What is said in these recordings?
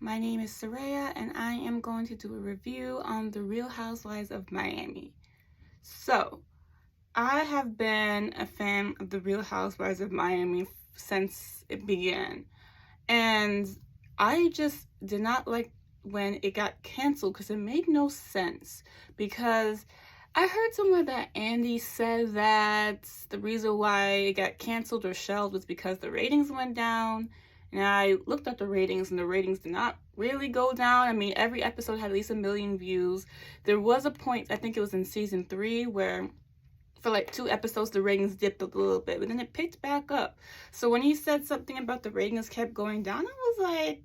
my name is Saraya and I am going to do a review on the Real Housewives of Miami. So, I have been a fan of the Real Housewives of Miami since it began, and I just did not like when it got canceled because it made no sense. Because I heard somewhere that Andy said that the reason why it got canceled or shelved was because the ratings went down. And I looked at the ratings, and the ratings did not really go down. I mean, every episode had at least 1 million views. There was a point, I think it was in season 3, where for like 2 episodes the ratings dipped a little bit, but then it picked back up. So when he said something about the ratings kept going down, I was like,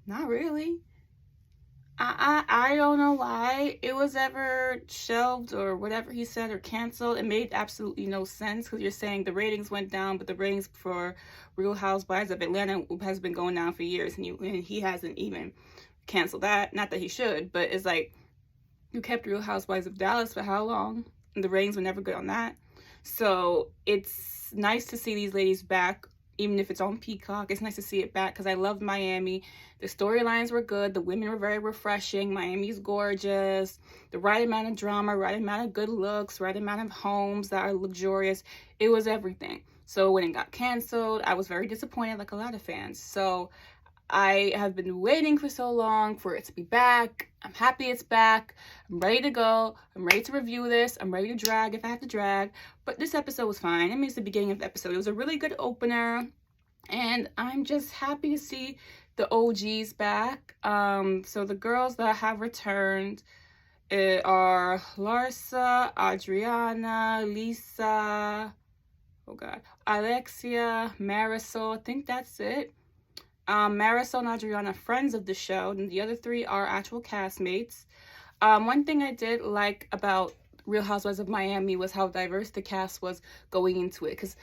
not really. I don't know why it was ever shelved or whatever he said, or canceled. It made absolutely no sense, because you're saying the ratings went down, but the ratings for Real Housewives of Atlanta has been going down for years, and he hasn't even canceled that. Not that he should, but it's like, you kept Real Housewives of Dallas for how long? And the ratings were never good on that. So it's nice to see these ladies back, even if it's on Peacock. It's nice to see it back because I loved Miami. The storylines were good. The women were very refreshing. Miami's gorgeous. The right amount of drama, right amount of good looks, right amount of homes that are luxurious. It was everything. So when it got canceled, I was very disappointed, like a lot of fans. So I have been waiting for so long for it to be back. I'm happy it's back. I'm ready to go. I'm ready to review this. I'm ready to drag if I have to drag. But this episode was fine. I mean, it's the beginning of the episode. It was a really good opener. And I'm just happy to see the OGs back. So the girls that have returned are Larsa, Adriana, Lisa, Alexia, Marisol. I think that's it. Marisol and Adriana, friends of the show, and the other 3 are actual castmates. One thing I did like about Real Housewives of Miami was how diverse the cast was going into it. Because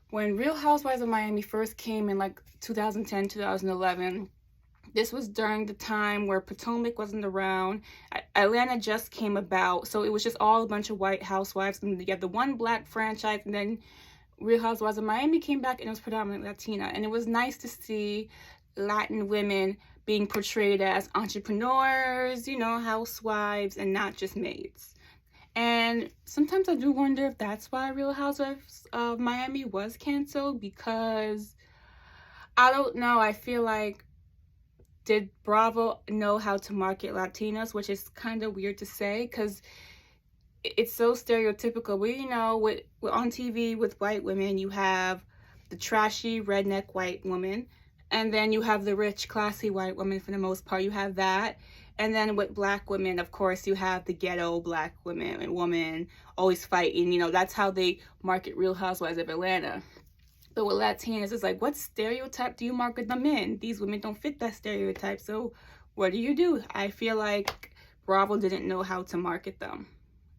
when Real Housewives of Miami first came in like 2010, 2011, this was during the time where Potomac wasn't around. Atlanta just came about, so it was just all a bunch of white housewives, and you had the one black franchise, and then Real Housewives of Miami came back, and it was predominantly Latina. And it was nice to see Latin women being portrayed as entrepreneurs, housewives, and not just maids. And sometimes I do wonder if that's why Real Housewives of Miami was canceled, because I don't know. I feel like, did Bravo know how to market Latinas, which is kind of weird to say, because it's so stereotypical. With on TV with white women, you have the trashy redneck white woman, and then you have the rich, classy white woman. For the most part, you have that. And then with black women, of course, you have the ghetto black woman always fighting. That's how they market Real Housewives of Atlanta. But with Latinas, it's like, what stereotype do you market them in? These women don't fit that stereotype. So what do? I feel like Bravo didn't know how to market them.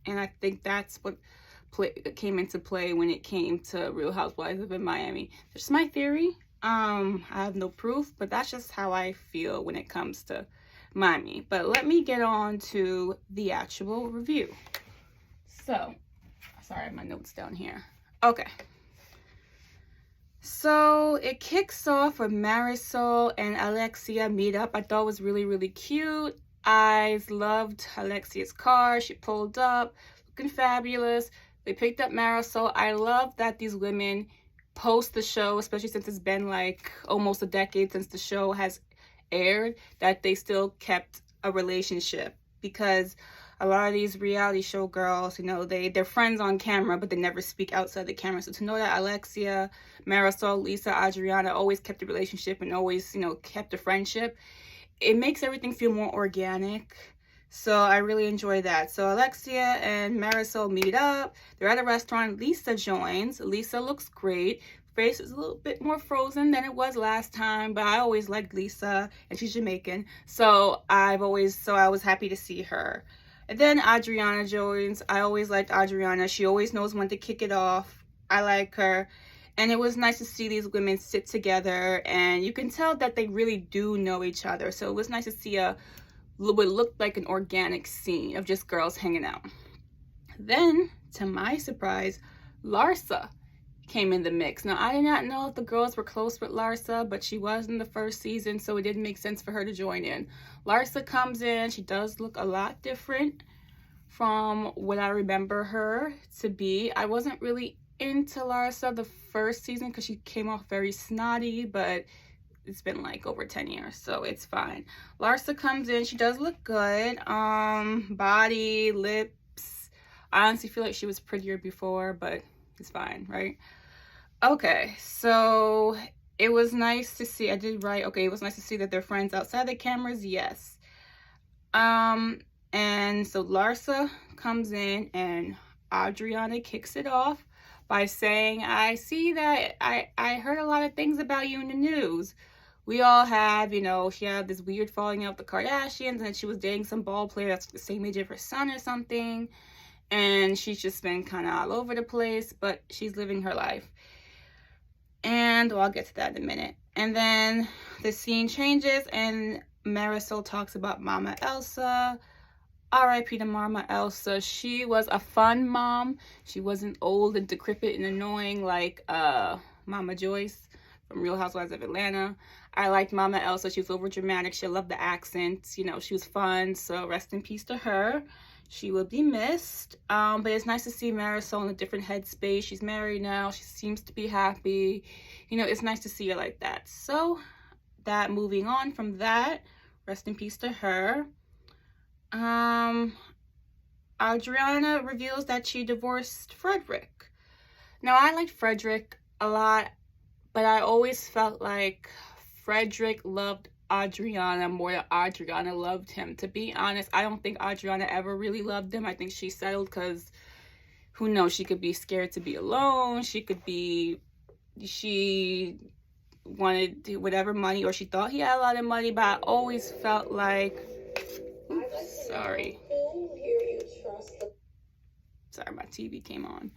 And I think that's what came into play when it came to Real Housewives of Miami. That's my theory. I have no proof, but that's just how I feel when it comes to Miami. But let me get on to the actual review. So, sorry, I have my notes down here. Okay. So it kicks off with Marisol and Alexia meet up. I thought it was really, really cute. I loved Alexia's car. She pulled up, looking fabulous. They picked up Marisol. I love that these women post the show, especially since it's been like almost a decade since the show has aired, that they still kept a relationship. Because a lot of these reality show girls, they're friends on camera, but they never speak outside the camera. So to know that Alexia, Marisol, Lisa, Adriana always kept a relationship and always, kept a friendship, it makes everything feel more organic. So I really enjoy that. So Alexia and Marisol meet up. They're at a restaurant. Lisa joins. Lisa looks great. Face is a little bit more frozen than it was last time, but I always liked Lisa, and she's Jamaican. So I was happy to see her. And then Adriana joins. I always liked Adriana. She always knows when to kick it off. I like her. And it was nice to see these women sit together, and you can tell that they really do know each other. So it was nice to see what looked like an organic scene of just girls hanging out. Then, to my surprise, Larsa came in the mix. Now, I did not know if the girls were close with Larsa, but she was in the first season, so it didn't make sense for her to join in. Larsa comes in. She does look a lot different from what I remember her to be. I wasn't really into Larsa the first season because she came off very snotty, but it's been like over 10 years, so it's fine. Larsa comes in. She does look good. Body, lips. I honestly feel like she was prettier before, but it's fine, right? Okay, so it was nice to see. I did write, okay, it was nice to see that they're friends outside the cameras. Yes. And so Larsa comes in and Adriana kicks it off by saying, I see that I heard a lot of things about you in the news. We all have, you know, she had this weird falling out with the Kardashians, and she was dating some ball player that's the same age of her son or something. And she's just been kind of all over the place, but she's living her life. And well, I'll get to that in a minute. And then the scene changes and Marisol talks about Mama Elsa. R.I.P. to Mama Elsa. She was a fun mom. She wasn't old and decrepit and annoying like Mama Joyce from Real Housewives of Atlanta. I liked Mama Elsa. She was over dramatic. She loved the accents. You know, she was fun. So rest in peace to her. She will be missed. But it's nice to see Marisol in a different headspace. She's married now. She seems to be happy. You know, it's nice to see her like that. So that, moving on from that, rest in peace to her. Adriana reveals that she divorced Frederick. Now, I liked Frederick a lot, but I always felt like Frederick loved Adriana more than Adriana loved him. To be honest, I don't think Adriana ever really loved him. I think she settled because, who knows, she could be scared to be alone. She wanted whatever money, or she thought he had a lot of money, but I always felt like, oops, sorry, my TV came on.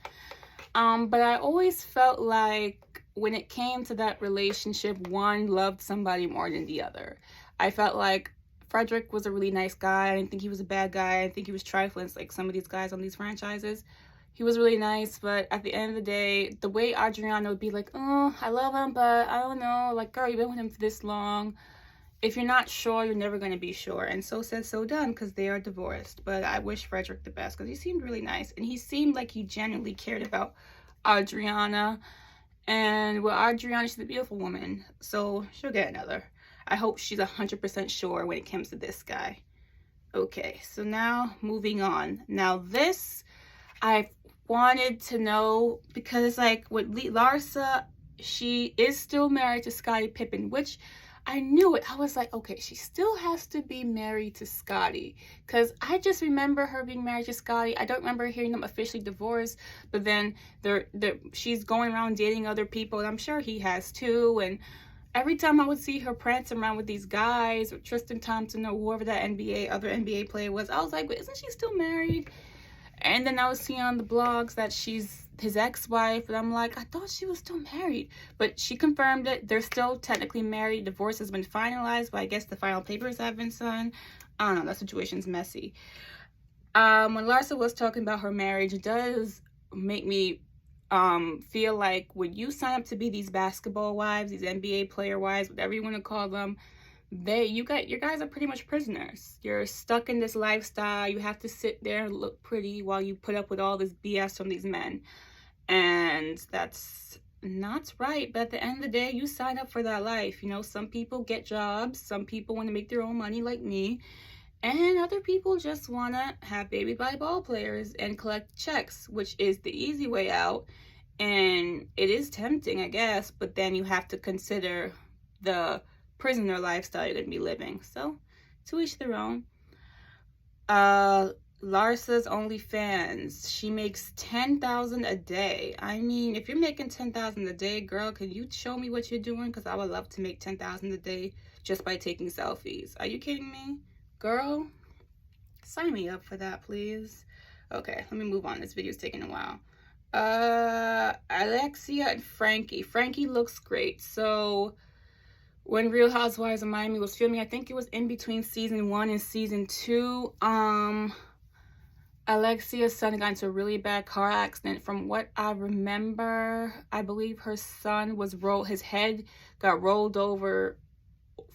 But I always felt like when it came to that relationship, one loved somebody more than the other. I felt like Frederick was a really nice guy. I didn't think he was a bad guy. I didn't think he was trifling like some of these guys on these franchises. He was really nice, but at the end of the day, the way Adriana would be like, oh, I love him, but I don't know. Like, girl, you've been with him for this long. If you're not sure, you're never going to be sure. And so said, so done, because they are divorced. But I wish Frederick the best, because he seemed really nice. And he seemed like he genuinely cared about Adriana. And well, Adriana, she's a beautiful woman, so she'll get another. I hope she's 100% sure when it comes to this guy. Okay, so now moving on. Now this, I wanted to know, because like with Larsa, she is still married to Scottie Pippen, which I knew it. I was like, okay, she still has to be married to Scottie, because I just remember her being married to Scottie. I don't remember hearing them officially divorced, but then she's going around dating other people, and I'm sure he has too. And every time I would see her prancing around with these guys, or Tristan Thompson, or whoever that other NBA player was, I was like, but isn't she still married? And then I was seeing on the blogs that she's his ex-wife, and I'm like, I thought she was still married. But she confirmed it. They're still technically married. Divorce has been finalized, but I guess the final papers have been signed. I don't know. That situation's messy. When Larsa was talking about her marriage, it does make me feel like when you sign up to be these basketball wives, these NBA player wives, whatever you want to call them, your guys are pretty much prisoners. You're stuck in this lifestyle. You have to sit there and look pretty while you put up with all this BS from these men. And that's not right. But at the end of the day, you sign up for that life. You know, some people get jobs. Some people want to make their own money like me. And other people just want to have baby by ball players and collect checks, which is the easy way out. And it is tempting, I guess. But then you have to consider the prisoner lifestyle you're going to be living. So, to each their own. Larsa's OnlyFans. She makes $10,000 a day. I mean, if you're making $10,000 a day, girl, can you show me what you're doing? Because I would love to make $10,000 a day just by taking selfies. Are you kidding me? Girl, sign me up for that, please. Okay, let me move on. This video is taking a while. Alexia and Frankie. Frankie looks great. So when Real Housewives of Miami was filming, I think it was in between season 1 and season 2. Alexia's son got into a really bad car accident. From what I remember, I believe her son was his head got rolled over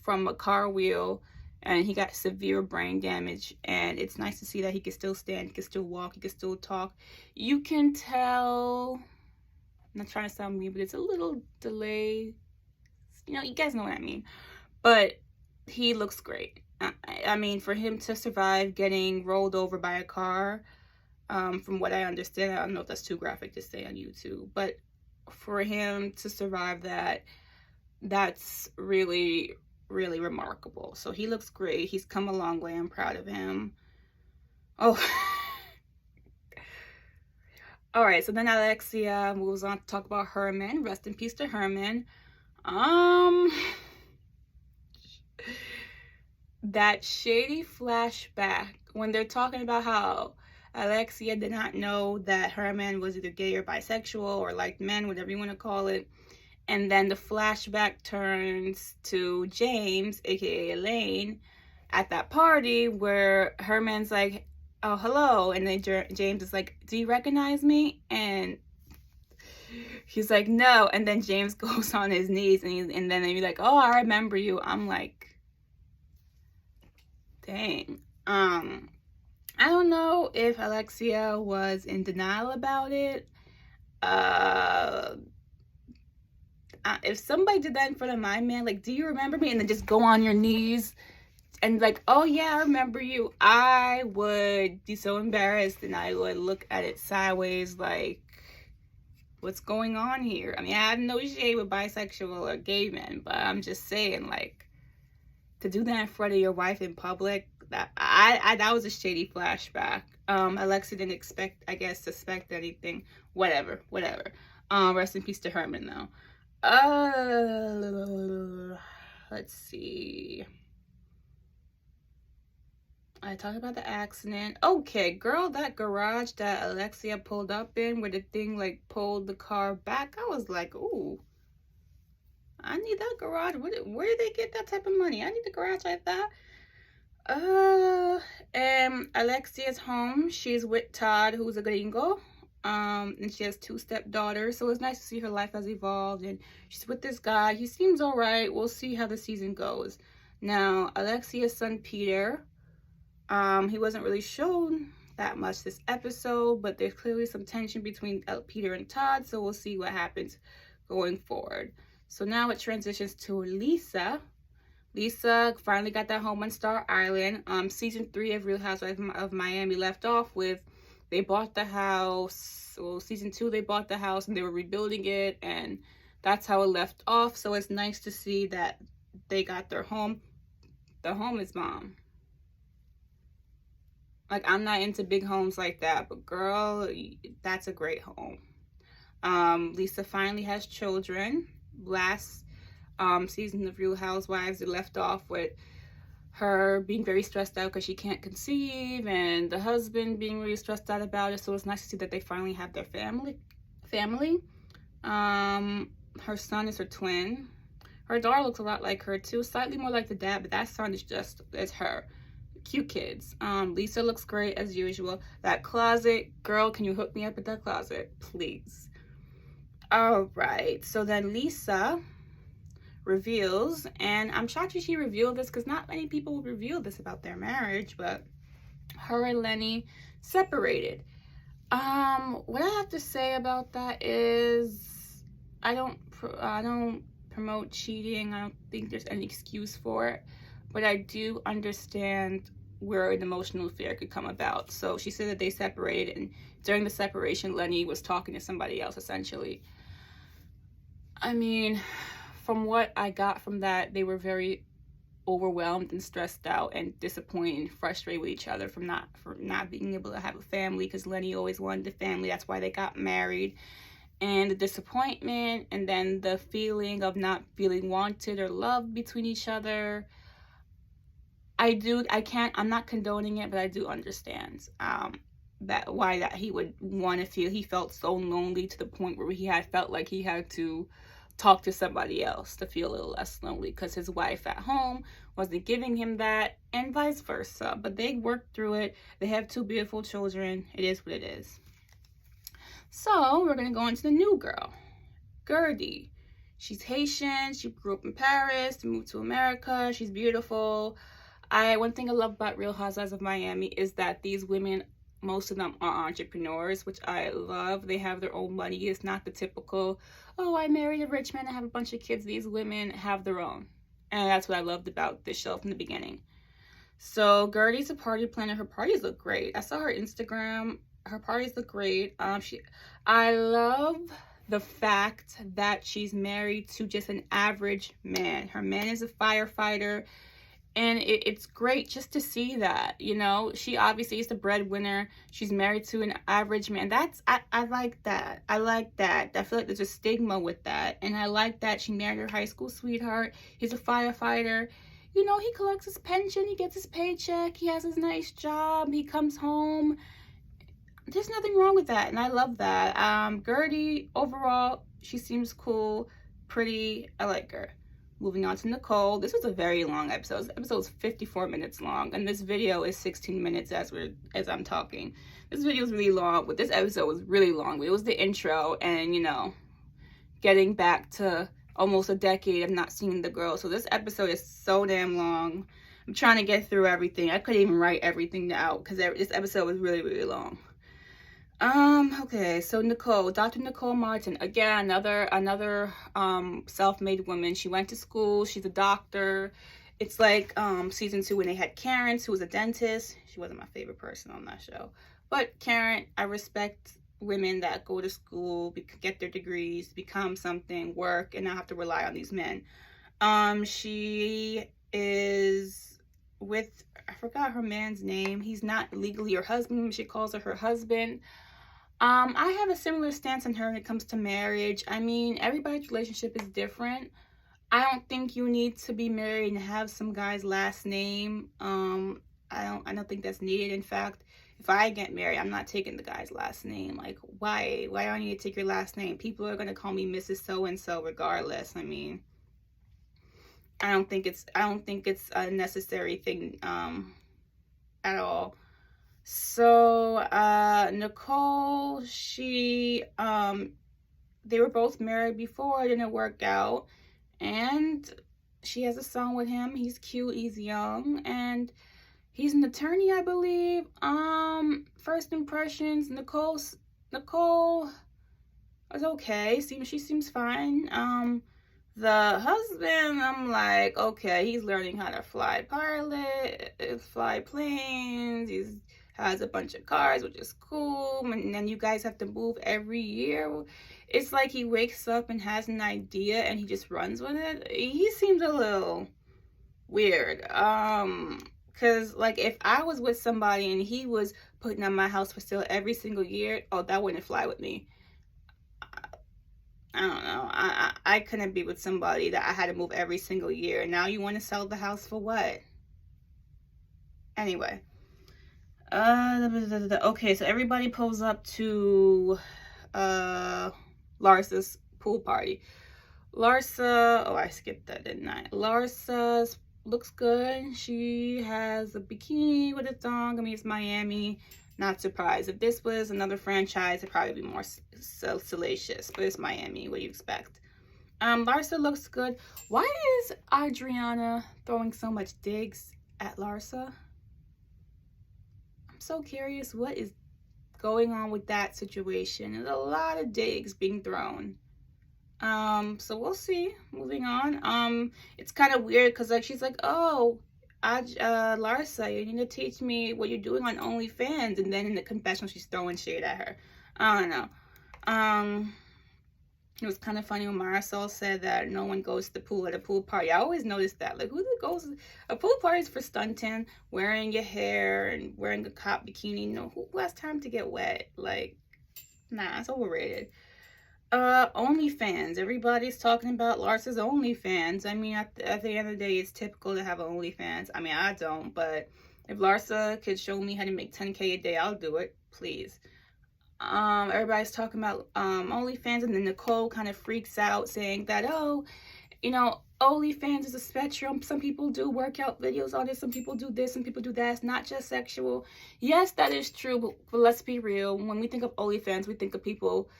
from a car wheel, and he got severe brain damage. And it's nice to see that he can still stand, he can still walk, he can still talk. You can tell, I'm not trying to sound mean, but it's a little delay. You know, you guys know what I mean. But he looks great. I mean, for him to survive getting rolled over by a car, from what I understand, I don't know if that's too graphic to say on YouTube, but for him to survive that, that's really, really remarkable. So he looks great. He's come a long way. I'm proud of him. Oh. All right, so then Alexia moves on to talk about Herman. Rest in peace to Herman. That shady flashback when they're talking about how Alexia did not know that Herman was either gay or bisexual or liked men, whatever you want to call it. And then the flashback turns to James, aka Elaine, at that party where Herman's like, oh, hello. And then James is like, do you recognize me? And he's like, no. And then James goes on his knees and then he's like, oh, I remember you. I'm like, dang. I don't know if Alexia was in denial about it. If somebody did that in front of my man, like, do you remember me? And then just go on your knees and like, oh yeah, I remember you. I would be so embarrassed and I would look at it sideways like, what's going on here? I mean, I have no shade with bisexual or gay men, but I'm just saying, like, to do that in front of your wife in public, that was a shady flashback. Alexia didn't suspect anything. Whatever. Rest in peace to Herman, though. Let's see. I talked about the accident. Okay, girl, that garage that Alexia pulled up in, where the thing like pulled the car back, I was like, ooh, I need that garage. Where did they get that type of money? I need a garage like that. And Alexia's home. She's with Todd, who's a gringo. And she has 2 stepdaughters, so it's nice to see her life has evolved, and she's with this guy. He seems all right. We'll see how the season goes. Now, Alexia's son, Peter, he wasn't really shown that much this episode, but there's clearly some tension between Peter and Todd, so we'll see what happens going forward. So now it transitions to Lisa. Lisa finally got that home on Star Island. Season 3 of Real Housewives of Miami left off with, they bought the house. Well, season 2, they bought the house and they were rebuilding it, and that's how it left off. So it's nice to see that they got their home. The home is bomb. Like, I'm not into big homes like that, but girl, that's a great home. Lisa finally has children. Last season of Real Housewives, it left off with her being very stressed out because she can't conceive, and the husband being really stressed out about it. So it's nice to see that they finally have their family. Her son is her twin. Her daughter looks a lot like her too, slightly more like the dad, but that son is just as her. Cute kids. Lisa looks great as usual. That closet, girl, can you hook me up with that closet, please? All right, so then Lisa reveals, and I'm shocked that she revealed this because not many people would reveal this about their marriage, but her and Lenny separated. What I have to say about that is I don't promote cheating. I don't think there's any excuse for it, but I do understand where an emotional affair could come about. So she said that they separated, and during the separation, Lenny was talking to somebody else, essentially. I mean, from what I got from that, they were very overwhelmed and stressed out and disappointed and frustrated with each other for not being able to have a family, because Lenny always wanted a family. That's why they got married. And the disappointment, and then the feeling of not feeling wanted or loved between each other. I'm not condoning it, but I do understand why he would want to feel. He felt so lonely to the point where he had felt like he had to talk to somebody else to feel a little less lonely, because his wife at home wasn't giving him that, and vice versa. But they worked through it. They have 2 beautiful children. It is what it is. So we're going to go into the new girl, Gertie. She's Haitian. She grew up in Paris, moved to America. She's beautiful. One thing I love about Real Housewives of Miami is that these women, most of them are entrepreneurs, which I love. They have their own money. It's not the typical, oh, I married a rich man, I have a bunch of kids. These women have their own. And that's what I loved about this show from the beginning. So Gertie's a party planner. Her parties look great. I saw her Instagram. Her parties look great. I love the fact that she's married to just an average man. Her man is a firefighter, and it's great just to see that, you know. She obviously is the breadwinner. She's married to an average man. I like that. I like that. I feel like there's a stigma with that, and I like that she married her high school sweetheart. He's a firefighter. You know, he collects his pension, he gets his paycheck, he has his nice job, he comes home. There's nothing wrong with that, and I love that. Gertie, overall, she seems cool, pretty. I like her. Moving on to Nicole. This was a very long episode. This episode's 54 minutes long, and this video is 16 minutes as I'm talking. This video is really long, but this episode was really long. It was the intro, and, you know, getting back to almost a decade of not seeing the girl. So this episode is so damn long. I'm trying to get through everything. I couldn't even write everything out because this episode was really, really long. Okay, so Nicole, Dr. Nicole Martin, again, another self-made woman. She went to school, she's a doctor. It's like season 2 when they had Karen, who was a dentist. She wasn't my favorite person on that show. But Karen, I respect women that go to school, get their degrees, become something, work, and not have to rely on these men. She is with, I forgot her man's name. He's not legally her husband. She calls her husband. I have a similar stance on her when it comes to marriage. I mean, everybody's relationship is different. I don't think you need to be married and have some guy's last name. I don't think that's needed. In fact, if I get married, I'm not taking the guy's last name. Like, why do I need to take your last name? People are gonna call me Mrs. So-and-so regardless. I mean, I don't think it's a necessary thing at all. So Nicole, they were both married before. It didn't work out, and she has a son with him. He's cute, he's young, and he's an attorney, I believe. First impressions, Nicole is okay. She seems fine. The husband, I'm like, okay, he's learning how to fly planes. He has a bunch of cars, which is cool. And then you guys have to move every year. It's like he wakes up and has an idea and he just runs with it. He seems a little weird. Because, like, if I was with somebody and he was putting on my house for sale every single year, oh, that wouldn't fly with me. I don't know. I couldn't be with somebody that I had to move every single year. And now you want to sell the house for what? Anyway. Okay, so everybody pulls up to Larsa's pool party. Larsa, oh, I skipped that, didn't I? Larsa looks good. She has a bikini with a thong. I mean, it's Miami. Not surprised. If this was another franchise, it'd probably be more salacious. But it's Miami. What do you expect? Larsa looks good. Why is Adriana throwing so much digs at Larsa? I'm so curious what is going on with that situation. There's a lot of digs being thrown. So we'll see. Moving on. It's kind of weird because, like, she's like, oh, Larsa, you need to teach me what you're doing on OnlyFans. And then in the confessional, she's throwing shade at her. I don't know. It was kind of funny when Marisol said that no one goes to the pool at a pool party. I always noticed that. Like, who goes? A pool party is for stunting, wearing your hair and wearing a cop bikini. You know, who has time to get wet? Like, nah, it's overrated. OnlyFans. Everybody's talking about Larsa's OnlyFans. I mean, at the end of the day, it's typical to have OnlyFans. I mean, I don't, but if Larsa could show me how to make 10K a day, I'll do it, please. everybody's talking about OnlyFans, and then Nicole kind of freaks out saying that, oh, you know, OnlyFans is a spectrum. Some people do workout videos on it. Some people do this. Some people do that. It's not just sexual. Yes, that is true. But let's be real. When we think of OnlyFans, we think of people.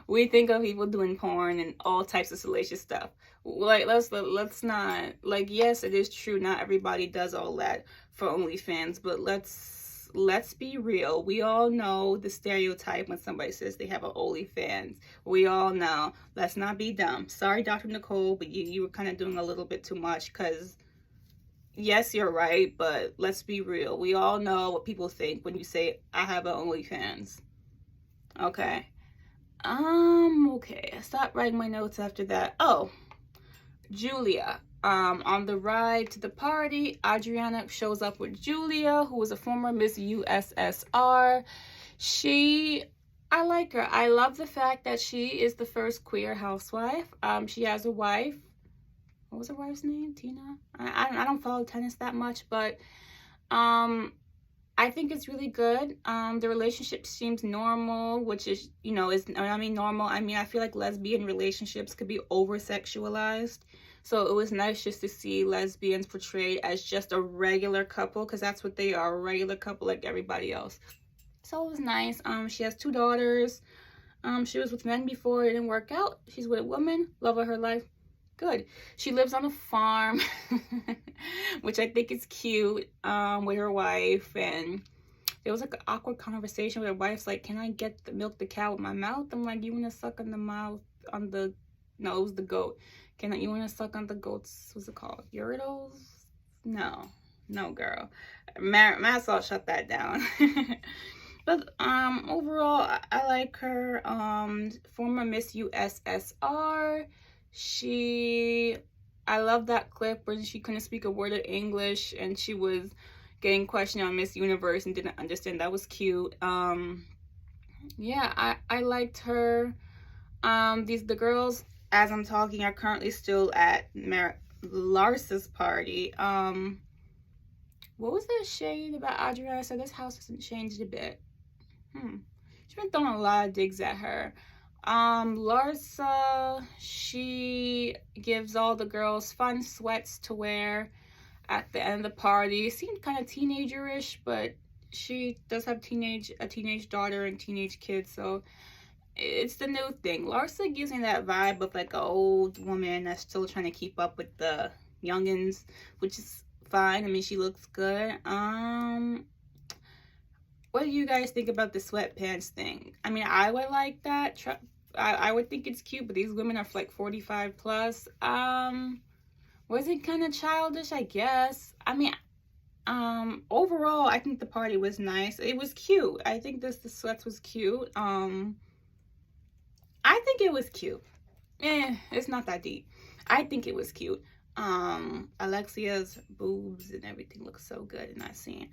We think of people doing porn and all types of salacious stuff. Like, let's not, like, yes, it is true. Not everybody does all that for OnlyFans, but let's be real. We all know the stereotype when somebody says they have an OnlyFans. We all know. Let's not be dumb. Sorry, Dr. Nicole, but you were kind of doing a little bit too much, because yes, you're right, but let's be real. We all know what people think when you say, I have an OnlyFans. Okay. Okay. I stopped writing my notes after that. Oh, Julia. On the ride to the party, Adriana shows up with Julia, who was a former Miss USSR. I like her. I love the fact that she is the first queer housewife. She has a wife. What was her wife's name? Tina? I don't follow tennis that much, but I think it's really good. The relationship seems normal, which is, you know, normal. I mean, I feel like lesbian relationships could be over-sexualized. So it was nice just to see lesbians portrayed as just a regular couple, because that's what they are, a regular couple like everybody else. So it was nice. She has 2 daughters. She was with men before, it didn't work out. She's with a woman, love of her life. Good. She lives on a farm, which I think is cute, with her wife. And there was like an awkward conversation with her wife's like, can I milk the cow with my mouth? I'm like, you want to suck on the mouth on the, no, it was the goat. You want to suck on the goat's, what's it called? Uretals? No, girl. Marisol, shut that down. But overall, I like her. Former Miss USSR. I love that clip where she couldn't speak a word of English and she was getting questioned on Miss Universe and didn't understand. That was cute. Yeah, I liked her. The girls, as I'm talking, are currently still at Larsa's party. What was that shade about Adriana? So this house hasn't changed a bit. She's been throwing a lot of digs at her. Larsa, she gives all the girls fun sweats to wear at the end of the party. It seemed kind of teenager-ish, but she does have a teenage daughter and teenage kids, so it's the new thing. Larsa gives me that vibe of like an old woman that's still trying to keep up with the youngins, which is fine. I mean, she looks good. What do you guys think about the sweatpants thing? I mean, I would like that. I would think it's cute, but these women are like 45 plus. Was it kind of childish? I guess. I mean, overall, I think the party was nice. It was cute. I think the sweats was cute. I think it was cute. It's not that deep. I think it was cute. Alexia's boobs and everything looks so good in that scene.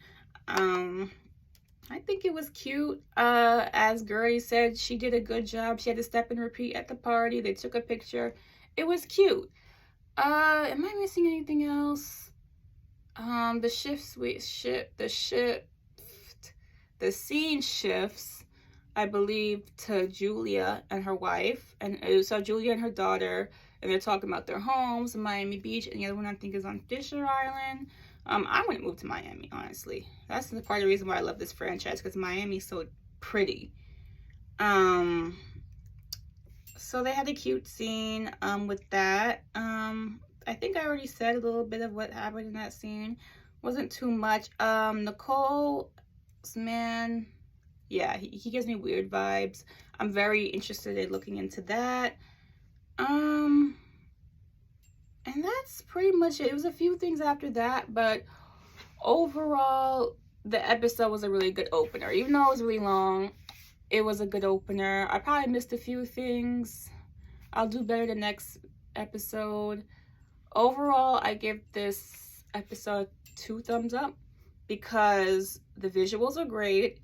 I think it was cute. As Gertie said, she did a good job. She had to step and repeat at the party. They took a picture. It was cute. Am I missing anything else? The scene shifts, I believe, to Julia and her wife, and so Julia and her daughter, and they're talking about their homes in Miami Beach, and the other one I think is on Fisher Island. I wouldn't move to Miami, honestly. That's the part of the reason why I love this franchise, because Miami's so pretty. So they had a cute scene with that. I think I already said a little bit of what happened in that scene. Wasn't too much. Nicole's man, yeah, he gives me weird vibes. I'm very interested in looking into that. And that's pretty much it. It was a few things after that, but overall, the episode was a really good opener. Even though it was really long, it was a good opener. I probably missed a few things. I'll do better the next episode. Overall, I give this episode 2 thumbs up because the visuals are great.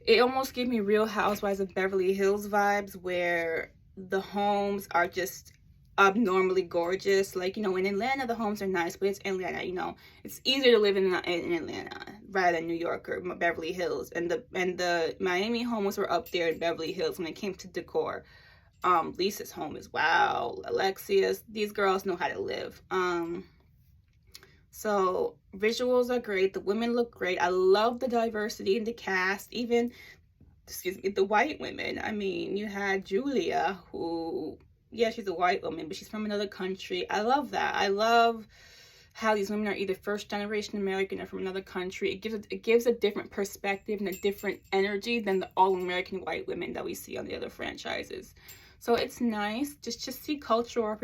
It almost gave me Real Housewives of Beverly Hills vibes, where the homes are just abnormally gorgeous. Like, you know, in Atlanta the homes are nice, but it's Atlanta, you know, it's easier to live in Atlanta rather than New York or Beverly Hills. And the Miami homes were up there in Beverly Hills when it came to decor. Lisa's home is wow. Alexia's, these girls know how to live. So visuals are great. The women look great. I love the diversity in the cast. Even, excuse me, the white women. I mean, you had Julia, who, yeah, she's a white woman, but she's from another country. I love that. I love how these women are either first generation American or from another country. It gives a different perspective and a different energy than the all American white women that we see on the other franchises. So it's nice just to see cultural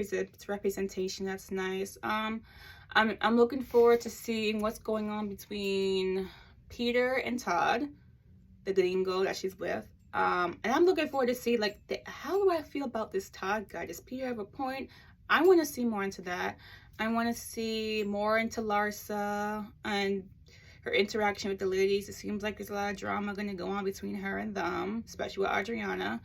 representation. That's nice. I'm looking forward to seeing what's going on between Peter and Todd, the dingo that she's with. And I'm looking forward to see, like, how do I feel about this Todd guy? Does Peter have a point? I want to see more into that. I want to see more into Larsa and her interaction with the ladies. It seems like there's a lot of drama going to go on between her and them, especially with Adriana.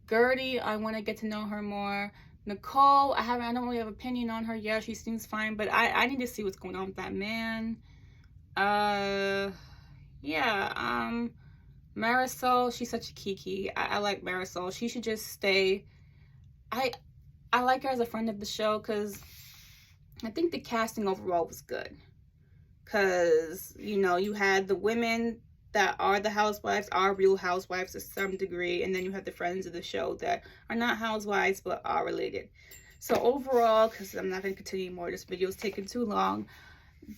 Gertie, I want to get to know her more. Nicole, I don't really have an opinion on her yet. She seems fine, but I need to see what's going on with that man. Yeah, Marisol, she's such a kiki. I like Marisol. She should just stay. I like her as a friend of the show because I think the casting overall was good. Because, you know, you had the women that are the housewives, are real housewives to some degree, and then you have the friends of the show that are not housewives but are related. So overall, because I'm not going to continue more, this video is taking too long,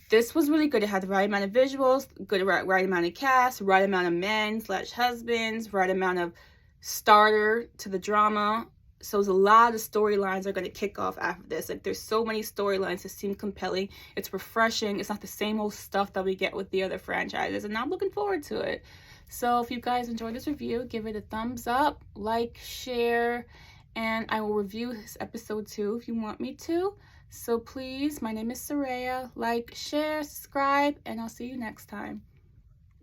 this was really good. It had the right amount of visuals, right amount of cast, right amount of men / husbands, right amount of starter to the drama. So there's a lot of storylines are going to kick off after this. Like, there's so many storylines that seem compelling. It's refreshing. It's not the same old stuff that we get with the other franchises, and I'm looking forward to it. So if you guys enjoyed this review, give it a thumbs up, like, share, and I will review this episode 2 if you want me to. So please, my name is Soraya. Like, share, subscribe, and I'll see you next time.